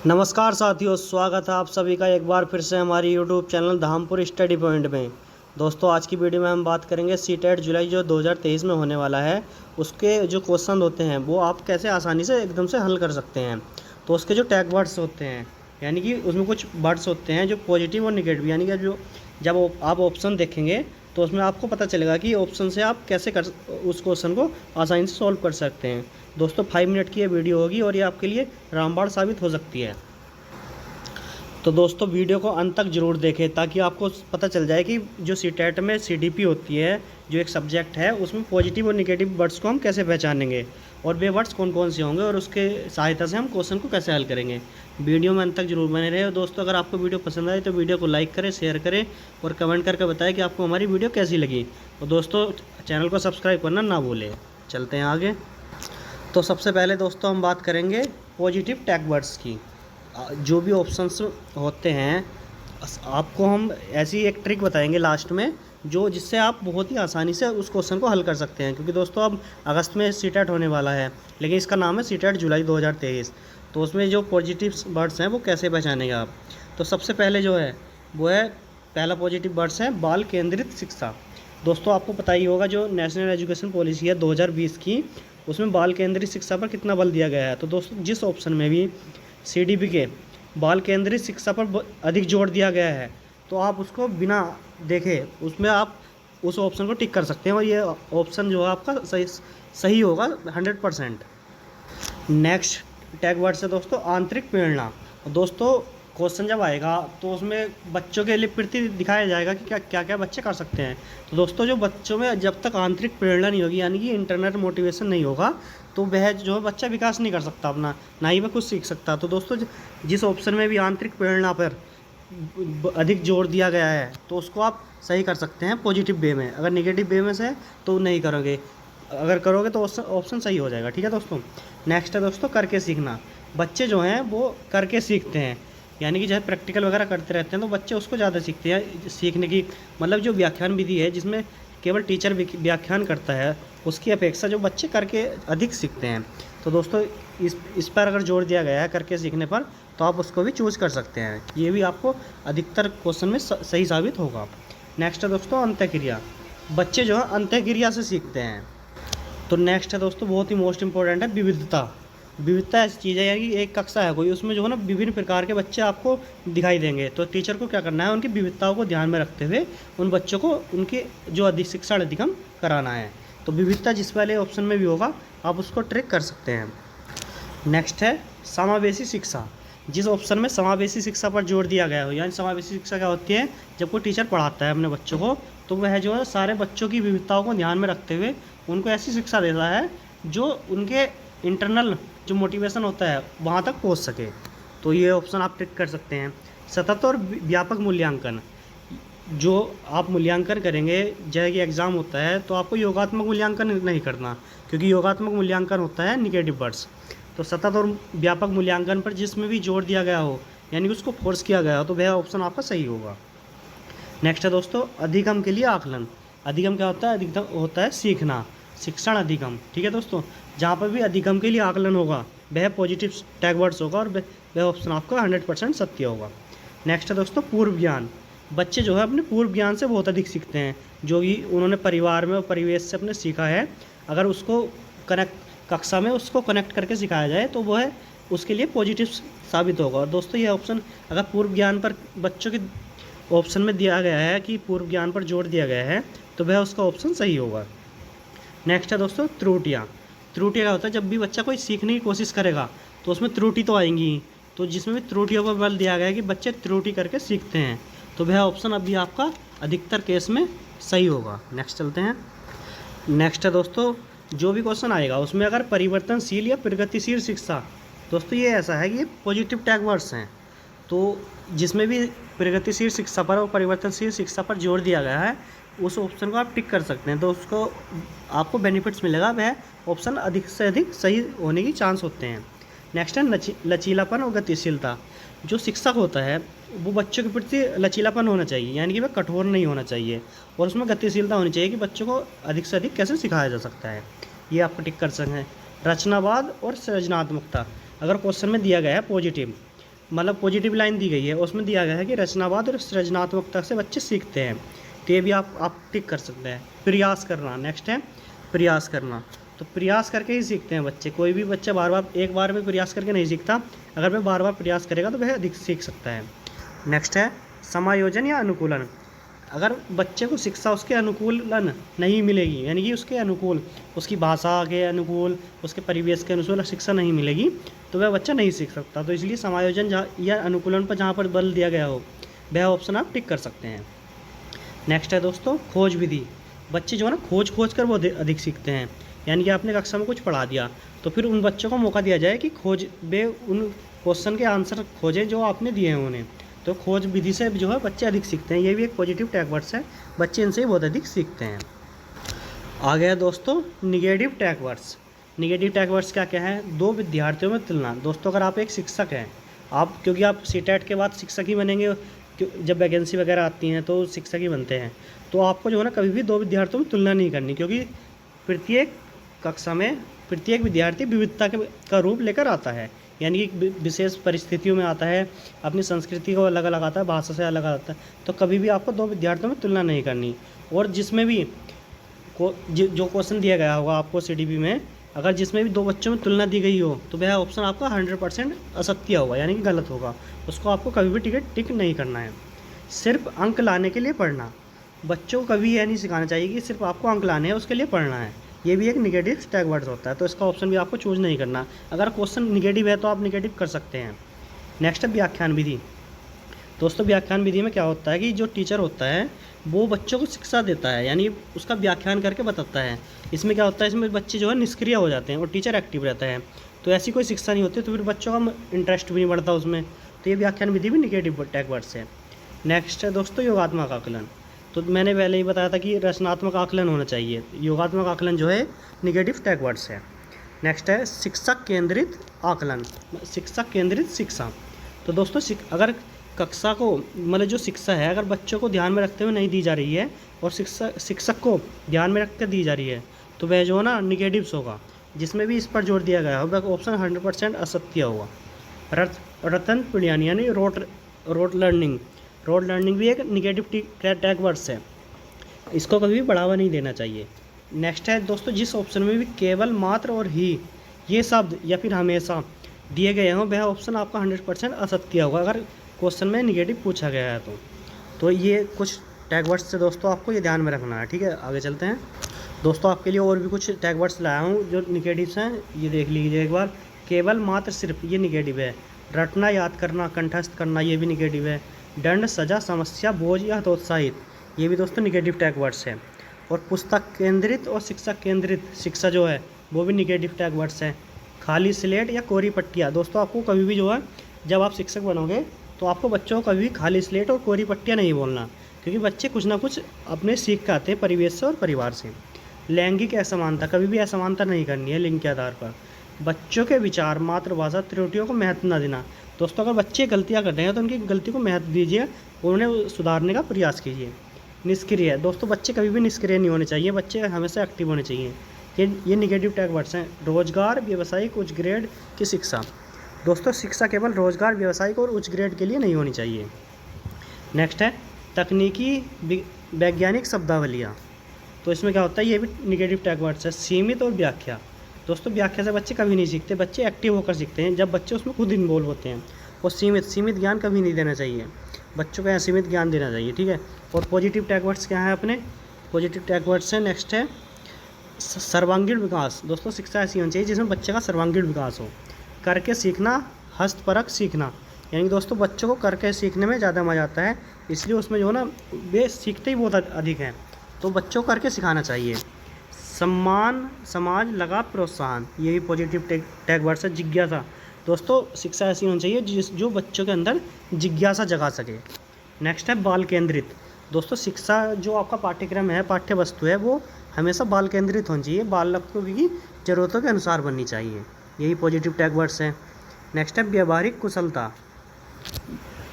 नमस्कार साथियों, स्वागत है आप सभी का एक बार फिर से हमारी YouTube channel Dhampur study point में। दोस्तों, आज की वीडियो में हम बात करेंगे सीटेट जुलाई जो 2023 में होने वाला है, उसके जो क्वेश्चन होते हैं वो आप कैसे आसानी से एकदम से हल कर सकते हैं। तो उसके जो टैग वर्ड्स होते हैं, यानी कि उसमें कुछ वर्ड्स होते हैं जो पॉजिटिव और निगेटिव, यानी कि जब आप ऑप्शन देखेंगे तो उसमें आपको पता चलेगा कि ऑप्शन से आप कैसे उस क्वेश्चन को आसानी से सॉल्व कर सकते हैं। दोस्तों, 5 मिनट की ये वीडियो होगी और ये आपके लिए रामबाण साबित हो सकती है। तो दोस्तों, वीडियो को अंत तक ज़रूर देखें ताकि आपको पता चल जाए कि जो सीटेट में सीडीपी होती है, जो एक सब्जेक्ट है, उसमें पॉजिटिव और निगेटिव वर्ड्स को हम कैसे पहचानेंगे और वे वर्ड्स कौन कौन से होंगे और उसके सहायता से हम क्वेश्चन को कैसे हल करेंगे। वीडियो में अंत तक जरूर बने रहे। दोस्तों, अगर आपको वीडियो पसंद आए तो वीडियो को लाइक करें, शेयर करें और कमेंट करके बताएं कि आपको हमारी वीडियो कैसी लगी। और दोस्तों, चैनल को सब्सक्राइब करना ना भूलें। चलते हैं आगे। तो सबसे पहले दोस्तों हम बात करेंगे पॉजिटिव टैग वर्ड्स की। जो भी ऑप्शंस होते हैं, आपको हम ऐसी एक ट्रिक बताएंगे लास्ट में जिससे आप बहुत ही आसानी से उस क्वेश्चन को हल कर सकते हैं। क्योंकि दोस्तों, अब अगस्त में सीटेट होने वाला है, लेकिन इसका नाम है सीटेट जुलाई 2023। तो उसमें जो पॉजिटिव वर्ड्स हैं वो कैसे पहचानेंगे आप। तो सबसे पहले जो है वो है, पहला पॉजिटिव वर्ड्स है बाल केंद्रित शिक्षा। दोस्तों, आपको पता ही होगा जो नेशनल एजुकेशन पॉलिसी है 2020 की, उसमें बाल केंद्रित शिक्षा पर कितना बल दिया गया है। तो दोस्तों, जिस ऑप्शन में भी सीडीपी के बाल केंद्रित शिक्षा पर अधिक जोर दिया गया है तो आप उसको बिना देखे उसमें आप उस ऑप्शन को टिक कर सकते हैं और ये ऑप्शन जो है आपका सही होगा 100%। नेक्स्ट टैग वर्ड से दोस्तों आंतरिक प्रेरणा। दोस्तों, क्वेश्चन जब आएगा तो उसमें बच्चों के लिए प्रति दिखाया जाएगा कि क्या क्या बच्चे कर सकते हैं। तो दोस्तों, जो बच्चों में जब तक आंतरिक प्रेरणा नहीं होगी, यानी कि इंटरनल मोटिवेशन नहीं होगा, तो वह जो है बच्चा विकास नहीं कर सकता अपना, ना ही वह कुछ सीख सकता। तो दोस्तों, जिस ऑप्शन में भी आंतरिक प्रेरणा पर अधिक जोर दिया गया है तो उसको आप सही कर सकते हैं पॉजिटिव वे में। अगर नेगेटिव वे में से तो नहीं करोगे, अगर करोगे तो ऑप्शन सही हो जाएगा। ठीक है दोस्तों। नेक्स्ट है दोस्तों करके सीखना। बच्चे जो हैं वो करके सीखते हैं, यानी कि जब प्रैक्टिकल वगैरह करते रहते हैं तो बच्चे उसको ज़्यादा सीखते हैं। सीखने की मतलब जो व्याख्यान विधि है जिसमें केवल टीचर व्याख्यान करता है, उसकी अपेक्षा जो बच्चे करके अधिक सीखते हैं। तो दोस्तों, इस पर अगर जोर दिया गया है करके सीखने पर, तो आप उसको भी चूज़ कर सकते हैं। ये भी आपको अधिकतर क्वेश्चन में सही साबित होगा। नेक्स्ट है दोस्तों अंतःक्रिया। बच्चे जो है अंतःक्रिया से सीखते हैं। तो नेक्स्ट है दोस्तों, बहुत ही मोस्ट इंपॉर्टेंट है विविधता। विविधता ऐसी चीज़ है, यानी एक कक्षा है कोई, उसमें जो है ना विभिन्न प्रकार के बच्चे आपको दिखाई देंगे। तो टीचर को क्या करना है, उनकी विविधताओं को ध्यान में रखते हुए उन बच्चों को उनके जो अधिक शिक्षण अधिगम कराना है। तो विविधता जिस वाले ऑप्शन में भी होगा आप उसको ट्रिक कर सकते हैं। नेक्स्ट है समावेशी शिक्षा। जिस ऑप्शन में समावेशी शिक्षा पर जोर दिया गया हो, यानी समावेशी शिक्षा क्या होती है, जब कोई टीचर पढ़ाता है अपने बच्चों को तो वह जो है सारे बच्चों की विविधताओं को ध्यान में रखते हुए उनको ऐसी शिक्षा देता है जो उनके इंटरनल जो मोटिवेशन होता है वहाँ तक पहुँच सके। तो ये ऑप्शन आप टिक कर सकते हैं। सतत और व्यापक मूल्यांकन। जो आप मूल्यांकन करेंगे, जैसे कि एग्ज़ाम होता है तो आपको योगात्मक मूल्यांकन नहीं करना, क्योंकि योगात्मक मूल्यांकन होता है निगेटिव वर्ड्स। तो सतत और व्यापक मूल्यांकन पर जिसमें भी जोर दिया गया हो, यानी कि उसको फोर्स किया गया हो, तो वह ऑप्शन आपका सही होगा। नेक्स्ट है दोस्तों अधिगम के लिए आकलन। अधिगम क्या होता है, अधिगम होता है सीखना, शिक्षण अधिगम। ठीक है दोस्तों, जहाँ पर भी अधिगम के लिए आकलन होगा वह पॉजिटिव टैग वर्ड्स होगा और वह ऑप्शन आपका 100% सत्य होगा। नेक्स्ट है दोस्तों पूर्व ज्ञान। बच्चे जो है अपने पूर्व ज्ञान से बहुत अधिक सीखते हैं, जो कि उन्होंने परिवार में और परिवेश से अपने सीखा है। अगर उसको कक्षा में उसको कनेक्ट करके सिखाया जाए तो वह उसके लिए पॉजिटिव साबित होगा। और दोस्तों, ये ऑप्शन अगर पूर्व ज्ञान पर बच्चों के ऑप्शन में दिया गया है कि पूर्व ज्ञान पर जोर दिया गया है, तो वह उसका ऑप्शन सही होगा। नेक्स्ट है दोस्तों त्रुटियाँ। त्रुटियाँ क्या होता है, जब भी बच्चा कोई सीखने की कोशिश करेगा तो उसमें त्रुटि तो आएंगी ही। तो जिसमें भी त्रुटियों पर बल दिया गया है कि बच्चे त्रुटि करके सीखते हैं, तो वह ऑप्शन अभी आपका अधिकतर केस में सही होगा। नेक्स्ट चलते हैं। नेक्स्ट है दोस्तों, जो भी क्वेश्चन आएगा उसमें अगर परिवर्तनशील या प्रगतिशील शिक्षा, दोस्तों ये ऐसा है कि ये पॉजिटिव टैग वर्ड्स हैं। तो जिसमें भी प्रगतिशील शिक्षा पर और परिवर्तनशील शिक्षा पर जोर दिया गया है उस ऑप्शन को आप टिक कर सकते हैं। तो उसको आपको बेनिफिट्स मिलेगा, वह ऑप्शन अधिक से अधिक सही होने की चांस होते हैं। नेक्स्ट है लचीलापन और गतिशीलता। जो शिक्षक होता है वो बच्चों के प्रति लचीलापन होना चाहिए, यानी कि वह कठोर नहीं होना चाहिए, और उसमें गतिशीलता होनी चाहिए कि बच्चों को अधिक से अधिक कैसे सिखाया जा सकता है। ये आपको टिक कर सकते हैं। रचनावाद और सृजनात्मकता। अगर क्वेश्चन में दिया गया है पॉजिटिव, मतलब पॉजिटिव लाइन दी गई है, उसमें दिया गया है कि रचनावाद और सृजनात्मकता से बच्चे सीखते हैं। तो ये भी आप टिक कर सकते हैं। प्रयास करना, नेक्स्ट है प्रयास करना। तो प्रयास करके ही सीखते हैं बच्चे। कोई भी बच्चा बार बार एक बार में प्रयास करके नहीं सीखता, अगर वह बार बार प्रयास करेगा तो वह अधिक सीख सकता है। नेक्स्ट है समायोजन या अनुकूलन। अगर बच्चे को शिक्षा उसके अनुकूलन नहीं मिलेगी, यानी कि उसके अनुकूल, उसकी भाषा के अनुकूल, उसके परिवेश के अनुकूल शिक्षा नहीं मिलेगी, तो वह बच्चा नहीं सीख सकता। तो इसलिए समायोजन जहाँ या अनुकूलन पर जहाँ पर बल दिया गया हो वह ऑप्शन आप टिक कर सकते हैं। नेक्स्ट है दोस्तों खोज विधि। बच्चे जो है ना खोज कर वो अधिक सीखते हैं। यानी कि आपने कक्षा में कुछ पढ़ा दिया तो फिर उन बच्चों को मौका दिया जाए कि वे उन क्वेश्चन के आंसर खोजें जो आपने दिए हैं उन्हें। तो खोज विधि से जो है बच्चे अधिक सीखते हैं। ये भी एक पॉजिटिव टैग वर्ड्स है, बच्चे इनसे ही बहुत अधिक सीखते हैं। आ गया दोस्तों negative tag words. Negative tag words क्या क्या है? दो विद्यार्थियों में तुलना। दोस्तों अगर आप एक शिक्षक हैं, आप क्योंकि आप सीटेट के बाद शिक्षक ही बनेंगे, जब वैकेंसी वगैरह आती हैं तो शिक्षक ही बनते हैं, तो आपको जो है ना कभी भी दो विद्यार्थियों में तुलना नहीं करनी, क्योंकि प्रत्येक कक्षा में प्रत्येक विद्यार्थी विविधता का रूप लेकर आता है। यानी कि विशेष परिस्थितियों में आता है, अपनी संस्कृति को अलग अलग आता है, भाषा से अलग आता है। तो कभी भी आपको दो विद्यार्थियों में तुलना नहीं करनी। और जिसमें भी जो क्वेश्चन दिया गया होगा आपको CDP में, अगर जिसमें भी दो बच्चों में तुलना दी गई हो तो वह ऑप्शन आपका 100% असत्य होगा, यानी कि गलत होगा। उसको आपको कभी भी टिक नहीं करना है। सिर्फ अंक लाने के लिए पढ़ना। बच्चों को कभी यह नहीं सिखाना चाहिए कि सिर्फ आपको अंक लाने हैं, उसके लिए पढ़ना है। ये भी एक निगेटिव टैग वर्ड्स होता है, तो इसका ऑप्शन भी आपको चूज नहीं करना। अगर क्वेश्चन निगेटिव है तो आप निगेटिव कर सकते हैं। नेक्स्ट है व्याख्यान विधि। दोस्तों व्याख्यान विधि में क्या होता है कि जो टीचर होता है वो बच्चों को शिक्षा देता है, यानी उसका व्याख्यान करके बताता है। इसमें क्या होता है, इसमें बच्चे जो है निष्क्रिय हो जाते हैं और टीचर एक्टिव रहता है। तो ऐसी कोई शिक्षा नहीं होती, तो फिर बच्चों का इंटरेस्ट भी नहीं बढ़ता उसमें। तो ये व्याख्यान विधि भी निगेटिव टैग वर्ड्स है। नेक्स्ट है दोस्तों योगात्मक आकलन। तो मैंने पहले ही बताया था कि रचनात्मक आकलन होना चाहिए। योगात्मक आकलन जो है निगेटिव टैग वर्ड्स है। नेक्स्ट है शिक्षक केंद्रित आकलन, शिक्षक केंद्रित शिक्षा। तो दोस्तों अगर कक्षा को मतलब जो शिक्षा है अगर बच्चों को ध्यान में रखते हुए नहीं दी जा रही है और शिक्षक को ध्यान में रख कर दी जा रही है, तो वह जो है ना निगेटिव्स होगा। जिसमें भी इस पर जोर दिया गया होगा ऑप्शन 100% असत्य होगा। रतन पिढ़ियान यानी रोड लर्निंग भी एक निगेटिव टैग वर्ड्स है। इसको कभी भी बढ़ावा नहीं देना चाहिए। नेक्स्ट है दोस्तों जिस ऑप्शन में भी केवल, मात्र और ही ये शब्द या फिर हमेशा दिए गए हों वह ऑप्शन आपका 100% असत्य होगा, अगर क्वेश्चन में निगेटिव पूछा गया है तो ये कुछ टैग वर्ड्स से दोस्तों आपको ये ध्यान में रखना है। ठीक है, आगे चलते हैं। दोस्तों आपके लिए और भी कुछ टैग वर्ड्स लाया हूँ जो निगेटिव्स हैं, ये देख लीजिए एक बार। केवल, मात्र, सिर्फ, ये निगेटिव है। रटना, याद करना, कंठस्थ करना, ये भी निगेटिव है। दंड, सजा, समस्या, बोझ या हतोत्साहित, ये भी दोस्तों निगेटिव टैग वर्ड्स है। और पुस्तक केंद्रित और शिक्षक केंद्रित शिक्षा जो है वो भी निगेटिव टैग वर्ड्स हैं। खाली स्लेट या कोरी पट्टियाँ। दोस्तों आपको कभी भी जो है जब आप शिक्षक बनोगे तो आपको बच्चों को कभी भी खाली स्लेट और कोरी पट्टियाँ नहीं बोलना, क्योंकि बच्चे कुछ ना कुछ अपने सीख के आते हैं परिवेश से और परिवार से। लैंगिक असमानता, कभी भी असमानता नहीं करनी है लिंग के आधार पर। बच्चों के विचार, मातृभाषा, त्रुटियों को महत्व न देना। दोस्तों अगर बच्चे गलतियाँ कर रहे हैं तो उनकी गलती को महत्व दीजिए और उन्हें सुधारने का प्रयास कीजिए। निष्क्रिय, दोस्तों बच्चे कभी भी निष्क्रिय नहीं होने चाहिए, बच्चे हमेशा एक्टिव होने चाहिए। ये निगेटिव टैग वर्ड्स हैं। रोजगार, व्यावसायिक, उच्च ग्रेड की शिक्षा। दोस्तों शिक्षा केवल रोजगार, व्यावसायिक और उच्च ग्रेड के लिए नहीं होनी चाहिए। नेक्स्ट है तकनीकी वैज्ञानिक शब्दावलियाँ। तो इसमें क्या होता है, ये भी निगेटिव टैग वर्ड्स है। सीमित और व्याख्या। दोस्तों व्याख्या से बच्चे कभी नहीं सीखते, बच्चे एक्टिव होकर सीखते हैं जब बच्चे उसमें खुद इन्वॉल्व होते हैं। और सीमित ज्ञान कभी नहीं देना चाहिए, बच्चों को असीमित ज्ञान देना चाहिए। ठीक है। और पॉजिटिव टैग वर्ड्स क्या है अपने? पॉजिटिव टैग वर्ड्स है, नेक्स्ट है सर्वांगीण विकास। दोस्तों शिक्षा ऐसी होनी चाहिए जिसमें बच्चे का सर्वांगीण विकास हो। करके सीखना, हस्तपरक सीखना, यानी दोस्तों बच्चों को करके सीखने में ज़्यादा मज़ा आता है, इसलिए उसमें जो है ना वे सीखते ही बहुत अधिक हैं, तो बच्चों को करके सिखाना चाहिए। सम्मान, समाज, लगा, प्रोत्साहन, ये भी पॉजिटिव टैग वर्ड्स है। जिज्ञासा, दोस्तों शिक्षा ऐसी होनी चाहिए जो बच्चों के अंदर जिज्ञासा जगा सके। नेक्स्ट है बाल केंद्रित। दोस्तों शिक्षा जो आपका पाठ्यक्रम है, पाठ्य वस्तु है, वो हमेशा बाल केंद्रित होनी चाहिए, बालकों की ज़रूरतों के अनुसार बननी चाहिए। यही पॉजिटिव टैग वर्ड्स हैं। नेक्स्ट है व्यवहारिक कुशलता।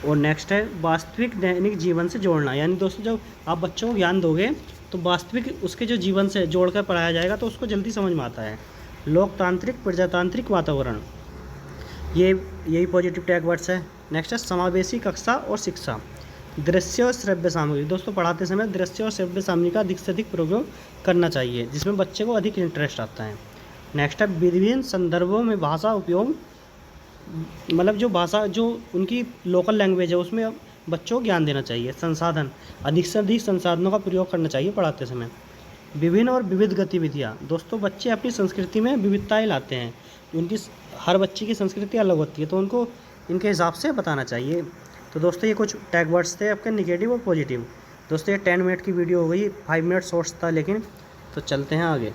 और नेक्स्ट है वास्तविक दैनिक जीवन से जोड़ना, यानी दोस्तों जब आप बच्चों को ज्ञान दोगे तो वास्तविक उसके जो जीवन से जोड़कर पढ़ाया जाएगा तो उसको जल्दी समझ में आता है। लोकतांत्रिक, प्रजातांत्रिक वातावरण, यही पॉजिटिव टैग वर्ड्स है। नेक्स्ट है समावेशी कक्षा और शिक्षा। दृश्य और श्रव्य सामग्री, दोस्तों पढ़ाते समय दृश्य और श्रव्य सामग्री का अधिक से अधिक प्रयोग करना चाहिए, जिसमें बच्चे को अधिक इंटरेस्ट आता है। नेक्स्ट है विभिन्न संदर्भों में भाषा उपयोग, मतलब जो भाषा जो उनकी लोकल लैंग्वेज है उसमें बच्चों को ज्ञान देना चाहिए। संसाधन, अधिक से अधिक संसाधनों का प्रयोग करना चाहिए पढ़ाते समय। विभिन्न और विविध गतिविधियाँ, दोस्तों बच्चे अपनी संस्कृति में विविधताएँ लाते हैं, उनकी हर बच्चे की संस्कृति अलग होती है, तो उनको इनके हिसाब से बताना चाहिए। तो दोस्तों ये कुछ टैग वर्ड्स थे आपके नेगेटिव और पॉजिटिव। दोस्तों ये 10 मिनट की वीडियो हो गई, 5 मिनट शॉर्ट्स था लेकिन। तो चलते हैं आगे।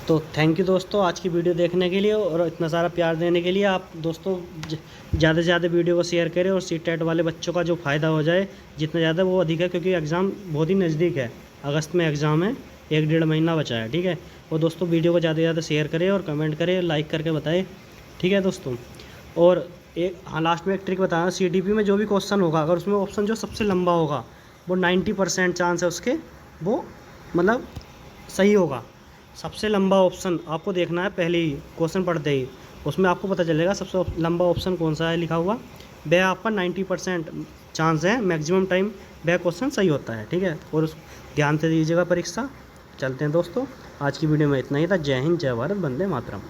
तो थैंक यू दोस्तों आज की वीडियो देखने के लिए और इतना सारा प्यार देने के लिए। आप दोस्तों ज़्यादा से ज़्यादा वीडियो को शेयर करें और सीटेट वाले बच्चों का जो फ़ायदा हो जाए जितना ज़्यादा वो अधिक है, क्योंकि एग्ज़ाम बहुत ही नज़दीक है। अगस्त में एग्ज़ाम है, 1-1.5 महीना बचा है, ठीक है। और दोस्तों वीडियो को ज़्यादा से ज़्यादा शेयर करें और कमेंट करें, लाइक करके बताएं, ठीक है दोस्तों। और एक लास्ट में एक ट्रिक बताना, CTP में जो भी क्वेश्चन होगा अगर उसमें ऑप्शन जो सबसे लंबा होगा वो 90% चांस है उसके वो मतलब सही होगा। सबसे लंबा ऑप्शन आपको देखना है पहले ही क्वेश्चन पढ़ते ही, उसमें आपको पता चलेगा सबसे लंबा ऑप्शन कौन सा है लिखा हुआ, वह आपका 90% चांस है, मैक्सिमम टाइम वह क्वेश्चन सही होता है, ठीक है। और उस ध्यान से दीजिएगा परीक्षा। चलते हैं दोस्तों, आज की वीडियो में इतना ही था। जय हिंद, जय भारत, वंदे मातरम।